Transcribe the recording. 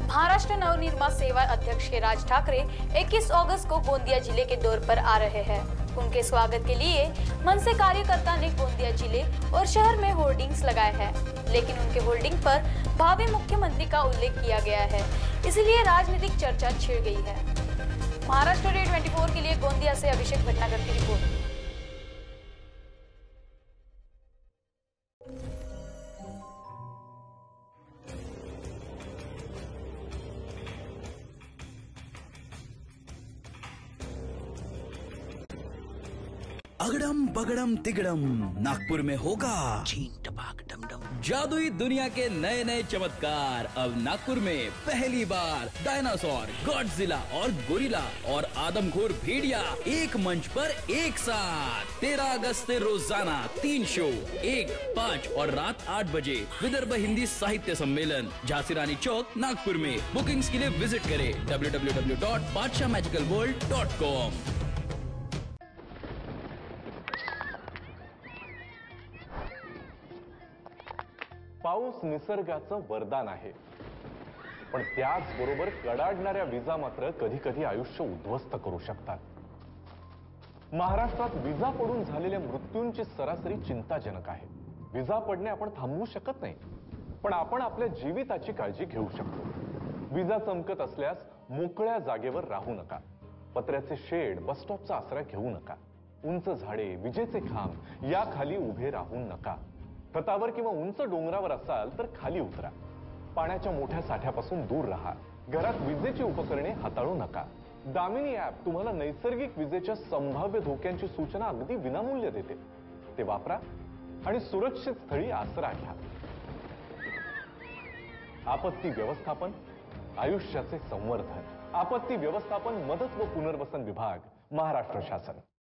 महाराष्ट्र नवनिर्माण सेवा अध्यक्ष के राज ठाकरे 21 अगस्त को गोंदिया जिले के दौरे पर आ रहे हैं। उनके स्वागत के लिए मन से कार्यकर्ता ने गोंदिया जिले और शहर में होर्डिंग्स लगाए हैं, लेकिन उनके होर्डिंग पर भावी मुख्यमंत्री का उल्लेख किया गया है, इसलिए राजनीतिक चर्चा छिड़ गई है। महाराष्ट्र डे 24 के लिए गोंदिया से अभिषेक भटनागर की रिपोर्ट। अगड़म बगड़म तिगड़म नागपुर में होगा चीन टपाक डमडम। जादुई दुनिया के नए नए चमत्कार अब नागपुर में पहली बार। डायनासोर, गॉडजिला और गोरिल्ला और आदमखोर भेड़िया एक मंच पर एक साथ। 13 अगस्त से रोजाना 3 शो, 1, 5 और रात 8 बजे। विदर्भ हिंदी साहित्य सम्मेलन, झांसी रानी चौक, नागपुर में। बुकिंग्स के लिए विजिट करें www.badshahmagicalworld.com। पाऊस निसर्गाचं वरदान आहे, पण त्याचबरोबर कडाडणाऱ्या विजा मात्र कधी कधी आयुष्य उद्ध्वस्त करू शकतात। महाराष्ट्रात विजा पडून झालेल्या मृत्यूंची सरासरी चिंताजनक आहे। विजा पडणे आपण थांबवू शकत नाही, पण आपण आपल्या जीविताची काळजी घेऊ शकतो। विजा चमकत असल्यास मोकळ्या जागेवर राहू नका। पत्र्याचे शेड, बस स्टॉपचा आसरा घेऊ नका। उंच झाडे, विजेचे खांब याखाली उभे राहू नका। छतावर किंवा उंच डोंगरावर असाल तर खाली उतरा। पाण्याच्या मोठ्या साठ्यापासून दूर राहा। घरात विजेची उपकरणे हाताळू नका। दामिनी ॲप तुम्हाला नैसर्गिक विजेच्या संभाव्य धोक्यांची सूचना अगदी विनामूल्य देते। ते वापरा आणि सुरक्षित स्थळी आसरा घ्या। आपत्ती व्यवस्थापन, आयुष्याचे संवर्धन। आपत्ती व्यवस्थापन, मदत व पुनर्वसन विभाग, महाराष्ट्र शासन।